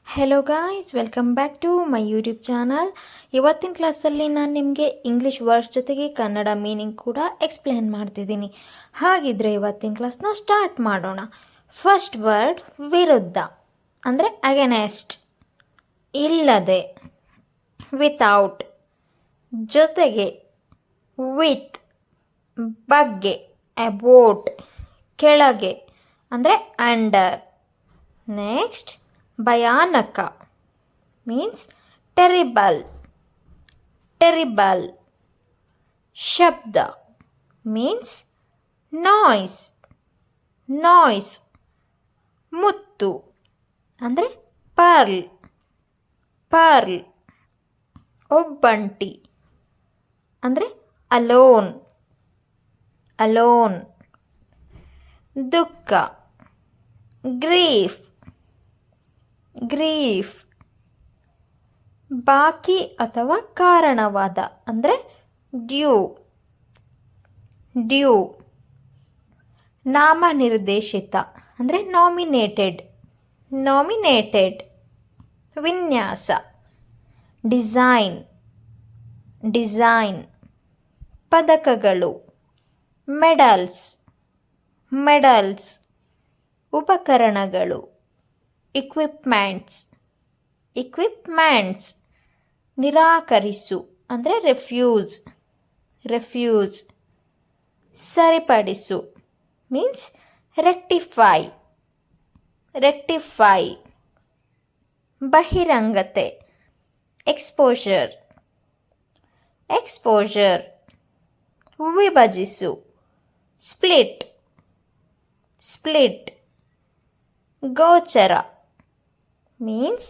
Hello guys, welcome back to my YouTube channel. ಇವತ್ತಿನ ಕ್ಲಾಸಲ್ಲಿ ನಾನು ನಿಮಗೆ ಇಂಗ್ಲೀಷ್ ವರ್ಡ್ಸ್ ಜೊತೆಗೆ ಕನ್ನಡ ಮೀನಿಂಗ್ ಕೂಡ ಎಕ್ಸ್ಪ್ಲೇನ್ ಮಾಡ್ತಿದ್ದೀನಿ. ಹಾಗಿದ್ರೆ ಇವತ್ತಿನ ಕ್ಲಾಸ್ನ ಸ್ಟಾರ್ಟ್ ಮಾಡೋಣ. ಫಸ್ಟ್ ವರ್ಡ್ ವಿರುದ್ಧ ಅಂದರೆ ಅಗೇನೆಸ್ಟ್, ಇಲ್ಲದೆ, ವಿತೌಟ್, ಜೊತೆಗೆ, ವಿತ್, ಬಗ್ಗೆ, ಅಬೋಟ್, ಕೆಳಗೆ ಅಂದರೆ ಅಂಡರ್. ನೆಕ್ಸ್ಟ್ ಭಯಾನಕ ಮೀನ್ಸ್ ಟೆರಿಬಲ್, ಟೆರಿಬಲ್. ಶಬ್ದ ಮೀನ್ಸ್ ನಾಯ್ಸ್, ನಾಯ್ಸ್. ಮುತ್ತು ಅಂದರೆ ಪರ್ಲ್, ಪರ್ಲ್. ಒಬ್ಬಂಟಿ ಅಂದರೆ ಅಲೋನ್, ಅಲೋನ್. ದುಃಖ ಗ್ರೀಫ್, ಗ್ರೀಫ್. ಬಾಕಿ ಅಥವಾ ಕಾರಣವಾದ ಅಂದರೆ ಡ್ಯೂ, ಡ್ಯೂ. ನಾಮನಿರ್ದೇಶಿತ ಅಂದರೆ ನಾಮಿನೇಟೆಡ್, ನಾಮಿನೇಟೆಡ್. ವಿನ್ಯಾಸ ಡಿಸೈನ್, ಡಿಸೈನ್. ಪದಕಗಳು ಮೆಡಲ್ಸ್, ಮೆಡಲ್ಸ್. ಉಪಕರಣಗಳು ಇಕ್ವಿಪ್ಮೆಂಟ್ಸ್, ಇಕ್ವಿಪ್ಮೆಂಟ್ಸ್. ನಿರಾಕರಿಸು ಅಂದರೆ ರೆಫ್ಯೂಸ್, ರೆಫ್ಯೂಸ್. ಸರಿಪಡಿಸು ಮೀನ್ಸ್ ರೆಕ್ಟಿಫೈ, ರೆಕ್ಟಿಫೈ. ಬಹಿರಂಗತೆ ಎಕ್ಸ್ಪೋಜರ್, ಎಕ್ಸ್ಪೋಜರ್. ವಿಭಜಿಸು ಸ್ಪ್ಲಿಟ್, ಸ್ಪ್ಲಿಟ್. ಗೋಚರ ಮೀನ್ಸ್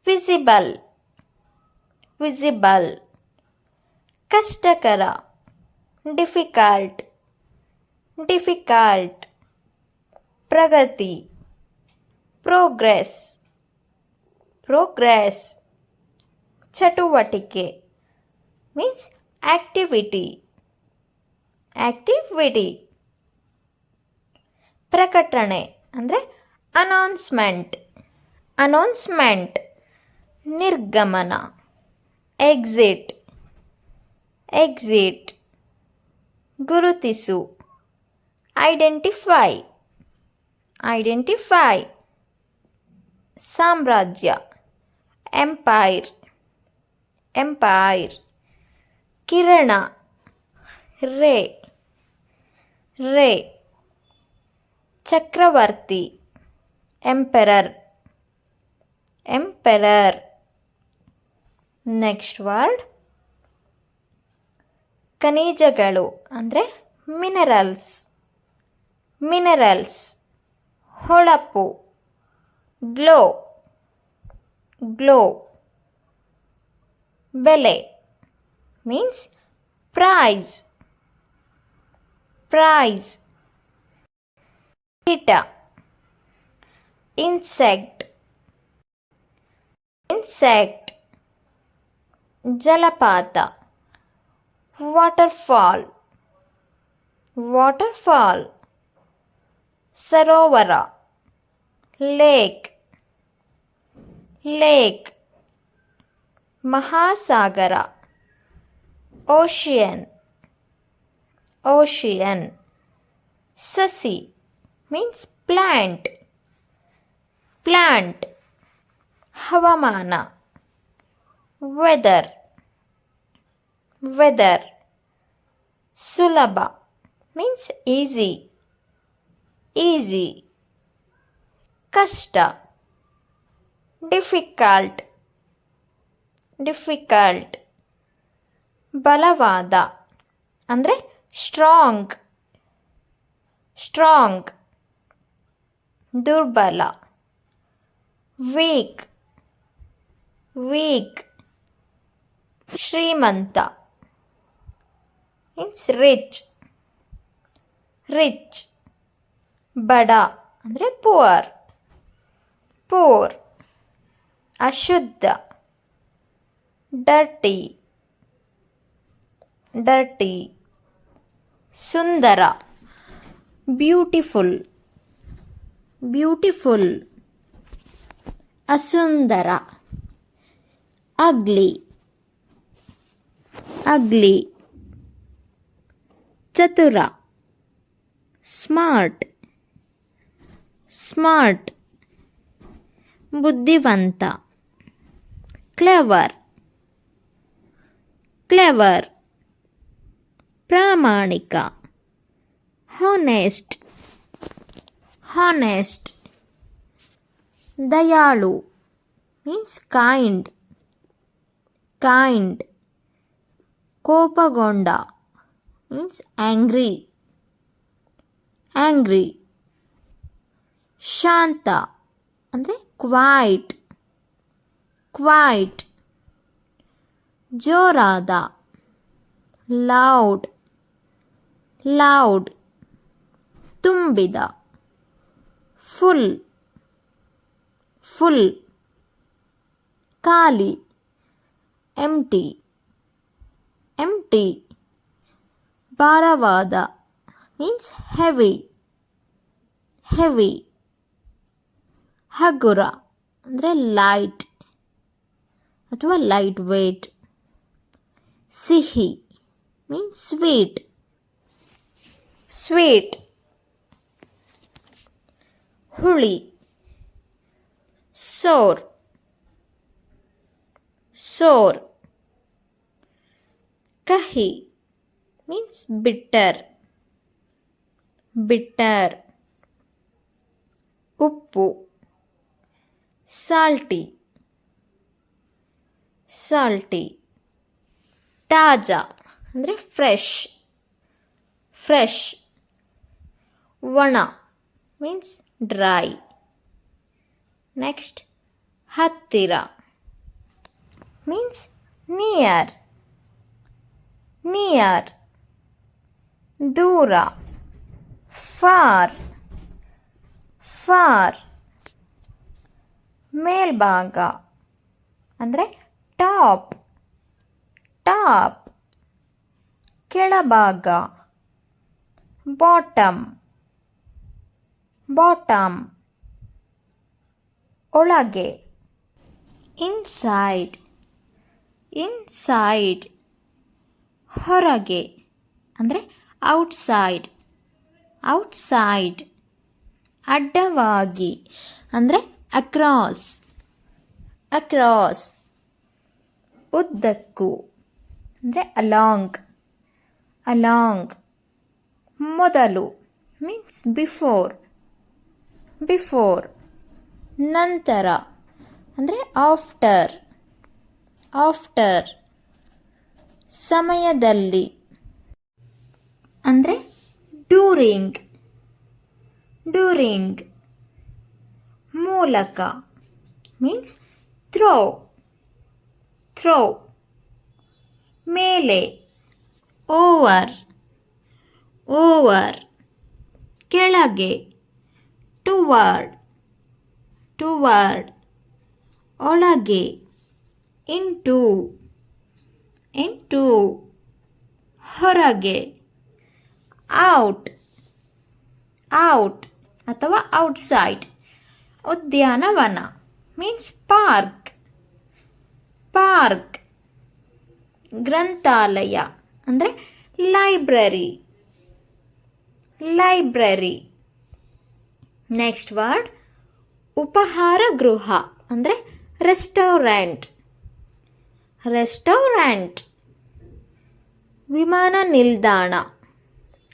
ವಿಸಿಬಲ್, ವಿಸಿಬಲ್. ಕಷ್ಟಕರ ಡಿಫಿಕಲ್ಟ್, ಡಿಫಿಕಲ್ಟ್. ಪ್ರಗತಿ ಪ್ರೋಗ್ರೆಸ್, ಪ್ರೋಗ್ರೆಸ್. ಚಟುವಟಿಕೆ ಮೀನ್ಸ್ ಆಕ್ಟಿವಿಟಿ, ಆಕ್ಟಿವಿಟಿ. ಪ್ರಕಟಣೆ ಅಂದರೆ ಅನೌನ್ಸ್ಮೆಂಟ್, ಅನೌನ್ಸ್ಮೆಂಟ್. ನಿರ್ಗಮನ ಎಕ್ಸಿಟ್, ಎಕ್ಸಿಟ್. ಗುರುತಿಸು ಐಡೆಂಟಿಫೈ, ಐಡೆಂಟಿಫೈ. ಸಾಮ್ರಾಜ್ಯ ಎಂಪೈರ್, ಎಂಪೈರ್. ಕಿರಣ ರೇ, ರೇ. ಚಕ್ರವರ್ತಿ ಎಂಪರರ್, ಎಂಪರರ್. ನೆಕ್ಸ್ಟ್ ವರ್ಡ್ ಖನಿಜಗಳು ಅಂದರೆ ಮಿನರಲ್ಸ್, ಮಿನರಲ್ಸ್. ಹೊಳಪು ಗ್ಲೋ, ಗ್ಲೋ. ಬೆಲೆ ಮೀನ್ಸ್ ಪ್ರೈಸ್, ಪ್ರೈಸ್. ಕೀಟ ಇನ್ಸೆಕ್ಟ್, ಇನ್ಸೆಕ್ಟ್. ಜಲಪಾತ ವಾಟರ್ಫಾಲ್, ವಾಟರ್ಫಾಲ್. ಸರೋವರ ಲೇಕ್, ಲೇಕ್. ಮಹಾಸಾಗರ ಓಷಿಯನ್, ಓಷಿಯನ್. ಸಸಿ ಮೀನ್ಸ್ ಪ್ಲ್ಯಾಂಟ್, ಪ್ಲ್ಯಾಂಟ್. ಹವಾಮಾನ ವೆದರ್, ವೆದರ್. ಸುಲಭ ಮೀನ್ಸ್ ಈಸಿ, ಈಸಿ. ಕಷ್ಟ ಡಿಫಿಕಲ್ಟ್, ಡಿಫಿಕಲ್ಟ್. ಬಲವಾದ ಅಂದರೆ ಸ್ಟ್ರಾಂಗ್, ಸ್ಟ್ರಾಂಗ್. ದುರ್ಬಲ ವೀಕ್, ವೀಕ್. ಶ್ರೀಮಂತ ಮೀನ್ಸ್ ರಿಚ್, ರಿಚ್. ಬಡ ಅಂದರೆ ಪುವರ್, ಪೂರ್. ಅಶುದ್ಧ ಡರ್ಟಿ, ಡರ್ಟಿ. ಸುಂದರ ಬ್ಯೂಟಿಫುಲ್, ಬ್ಯೂಟಿಫುಲ್. ಅಸುಂದರ. Ugly, ugly. ಚತುರ, ಸ್ಮಾರ್ಟ್, ಸ್ಮಾರ್ಟ್. ಬುದ್ಧಿವಂತ, ಕ್ಲೆವರ್, ಕ್ಲೆವರ್. ಪ್ರಾಮಾಣಿಕ, ಹಾನೆಸ್ಟ್, ಹಾನೆಸ್ಟ್. ದಯಾಳು ಮೀನ್ಸ್ ಕೈಂಡ್, ಕೈಂಡ್. ಕೋಪಗೊಂಡ ಮೀನ್ಸ್ ಆಂಗ್ರಿ, ಆಂಗ್ರಿ. ಶಾಂತ ಅಂದರೆ ಕ್ವೈಟ್, ಕ್ವೈಟ್. ಜೋರಾದ, ಲೌಡ್, ಲೌಡ್. ತುಂಬಿದ, ಫುಲ್, ಫುಲ್. ಖಾಲಿ, ಎಂಟಿ, ಎಂಟಿ. ಭಾರವಾದ ಮೀನ್ಸ್ ಹೆವಿ, ಹೆವಿ. ಹಗುರ ಅಂದರೆ ಲೈಟ್ ಅಥವಾ ಲೈಟ್ ವೇಟ್. ಸಿಹಿ ಮೀನ್ಸ್ ಸ್ವೀಟ್, ಸ್ವೀಟ್. ಹುಳಿ, ಸೋರ್, ಸೋರ್. ಕಹಿ ಮೀನ್ಸ್ ಬಿಟ್ಟರ್, ಬಿಟ್ಟರ್. ಉಪ್ಪು, ಸಾಲ್ಟಿ, ಸಾಲ್ಟಿ. ತಾಜಾ ಅಂದರೆ ಫ್ರೆಶ್, ಫ್ರೆಶ್. ಒಣ ಮೀನ್ಸ್ ಡ್ರೈ. ನೆಕ್ಸ್ಟ್ ಹತ್ತಿರ ಮೀನ್ಸ್ ನಿಯರ್, ನಿಯರ್. ದೂರ, ಫಾರ್, ಫಾರ್. ಮೇಲ್ಭಾಗ ಅಂದರೆ ಟಾಪ್, ಟಾಪ್. ಕೆಳಭಾಗ ಬಾಟಮ್, ಬಾಟಮ್. ಒಳಗೆ ಇನ್ಸೈಡ್, ಇನ್ಸೈಡ್. ಹೊರಗೆ ಅಂದರೆ ಔಟ್ಸೈಡ್, ಔಟ್ಸೈಡ್. ಅಡ್ಡವಾಗಿ ಅಂದರೆ ಅಕ್ರಾಸ್, ಅಕ್ರಾಸ್. ಉದ್ದಕ್ಕೂ ಅಂದರೆ ಅಲಾಂಗ್, ಅಲಾಂಗ್. ಮೊದಲು ಮೀನ್ಸ್ ಬಿಫೋರ್, ಬಿಫೋರ್. ನಂತರ ಅಂದರೆ ಆಫ್ಟರ್, ಆಫ್ಟರ್. ಸಮಯದಲ್ಲಿ ಅಂದರೆ ಡ್ಯೂರಿಂಗ್, ಡ್ಯೂರಿಂಗ್. ಮೂಲಕ ಮೀನ್ಸ್ ಥ್ರೋ, ಥ್ರೋ. ಮೇಲೆ ಓವರ್, ಓವರ್. ಕೆಳಗೆ ಟುವರ್ಡ್, ಟುವರ್ಡ್. ಒಳಗೆ ಇಂಟು, ಇಂಟು. ಹೊರಗೆ ಔಟ್, ಔಟ್ ಅಥವಾ ಔಟ್ಸೈಡ್. ಉದ್ಯಾನವನ ಮೀನ್ಸ್ ಪಾರ್ಕ್, ಪಾರ್ಕ್. ಗ್ರಂಥಾಲಯ ಅಂದರೆ ಲೈಬ್ರರಿ, ಲೈಬ್ರರಿ. ನೆಕ್ಸ್ಟ್ ವರ್ಡ್ ಉಪಹಾರ ಗೃಹ ಅಂದರೆ ರೆಸ್ಟೋರೆಂಟ್, ರೆಸ್ಟೋರೆಂಟ್. ವಿಮಾನ ನಿಲ್ದಾಣ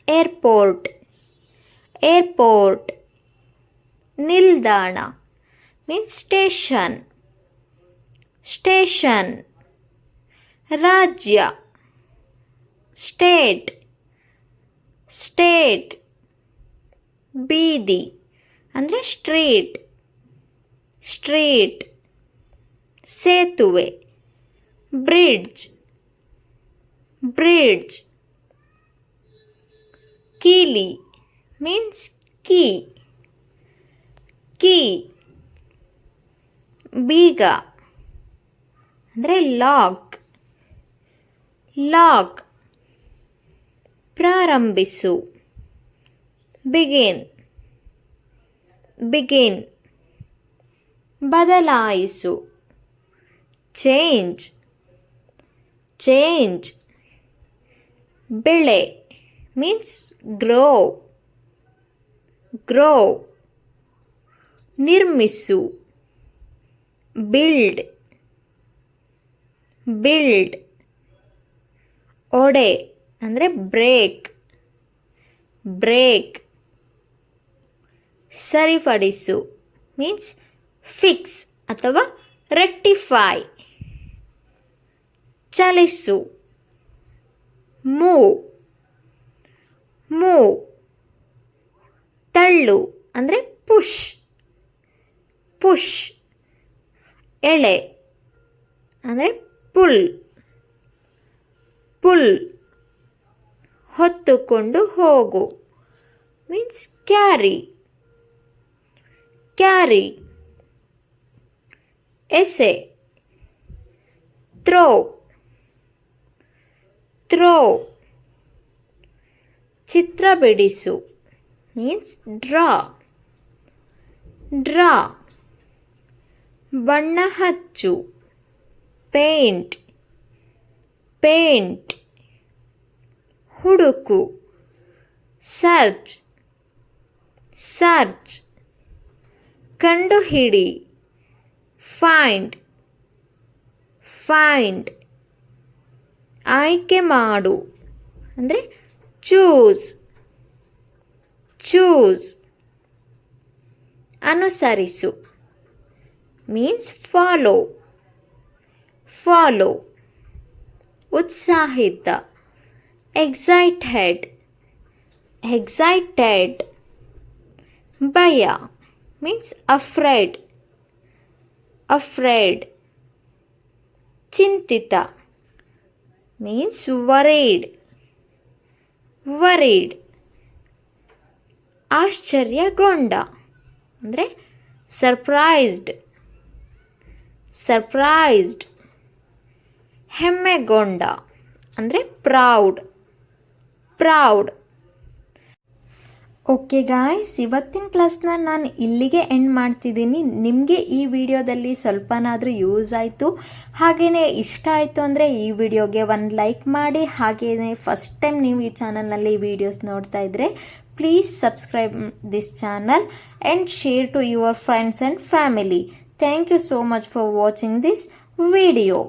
ಏರ್ಪೋರ್ಟ್, ಏರ್ಪೋರ್ಟ್. ನಿಲ್ದಾಣ ಮೀನ್ಸ್ ಸ್ಟೇಷನ್, ಸ್ಟೇಷನ್. ರಾಜ್ಯ ಸ್ಟೇಟ್, ಸ್ಟೇಟ್. ಬೀದಿ ಅಂದರೆ ಸ್ಟ್ರೀಟ್, ಸ್ಟ್ರೀಟ್. ಸೇತುವೆ ಬ್ರಿಡ್ಜ್, ಬ್ರಿಡ್ಜ್. ಕೀಲಿ ಮೀನ್ಸ್ ಕೀ, ಕೀ. ಬೀಗ ಅಂದರೆ ಲಾಕ್, ಲಾಕ್. ಪ್ರಾರಂಭಿಸು ಬಿಗಿನ್, ಬಿಗಿನ್. ಬದಲಾಯಿಸು. Change change. ಬೆಳೆ ಮೀನ್ಸ್ ಗ್ರೋ ಗ್ರೋ. ನಿರ್ಮಿಸು. Build build. ಒಡೆ ಅಂದರೆ ಬ್ರೇಕ್ ಬ್ರೇಕ್. ಸರಿಪಡಿಸು ಮೀನ್ಸ್ ಫಿಕ್ಸ್ ಅಥವಾ ರೆಕ್ಟಿಫೈ. ಚಲಿಸು. Move move. ತಳ್ಳು ಅಂದರೆ ಪುಷ್ ಪುಷ್. ಎಳೆ ಅಂದರೆ ಪುಲ್ ಪುಲ್. ಹೊತ್ತುಕೊಂಡು ಹೋಗು ಮೀನ್ಸ್ ಕ್ಯಾರಿ ಕ್ಯಾರಿ. ಎಸೆ. Throw throw. ಚಿತ್ರ ಬಿಡಿಸು ಮೀನ್ಸ್ ಡ್ರಾ ಡ್ರಾ. ಬಣ್ಣ ಹಚ್ಚು. Paint paint. ಹುಡುಕು. Search search. ಕಂಡುಹಿಡಿ. Find find. ಆಯ್ಕೆ ಮಾಡು ಅಂದರೆ ಚೂಸ್ ಚೂಸ್. ಅನುಸರಿಸು ಮೀನ್ಸ್ ಫಾಲೋ ಫಾಲೋ. ಉತ್ಸಾಹಿತ ಎಕ್ಸೈಟೆಡ್ ಎಕ್ಸೈಟೆಡ್. ಭಯ ಮೀನ್ಸ್ ಅಫ್ರೇಡ್ ಅಫ್ರೇಡ್. ಚಿಂತಿತ ಮೀನ್ಸ್ ವರೀಡ್ ವರೀಡ್. ಆಶ್ಚರ್ಯಗೊಂಡ ಅಂದರೆ ಸರ್ಪ್ರೈಸ್ಡ್ ಸರ್ಪ್ರೈಸ್ಡ್. ಹೆಮ್ಮೆಗೊಂಡ ಅಂದರೆ ಪ್ರೌಡ್ ಪ್ರೌಡ್. ಓಕೆ ಗಾಯ್ಸ್, ಇವತ್ತಿನ ಕ್ಲಾಸ್ನ ನಾನು ಇಲ್ಲಿಗೆ ಎಂಡ್ ಮಾಡ್ತಿದ್ದೀನಿ. ನಿಮಗೆ ಈ ವಿಡಿಯೋದಲ್ಲಿ ಸ್ವಲ್ಪನಾದರೂ ಯೂಸ್ ಆಯಿತು, ಹಾಗೆಯೇ ಇಷ್ಟ ಆಯಿತು ಅಂದರೆ ಈ ವಿಡಿಯೋಗೆ ಒಂದು ಲೈಕ್ ಮಾಡಿ. ಹಾಗೆಯೇ ಫಸ್ಟ್ ಟೈಮ್ ನೀವು ಈ ಚಾನಲ್ನಲ್ಲಿ ವೀಡಿಯೋಸ್ ನೋಡ್ತಾ ಇದ್ದರೆ please subscribe this channel and share to your friends and family. Thank you so much for watching this video.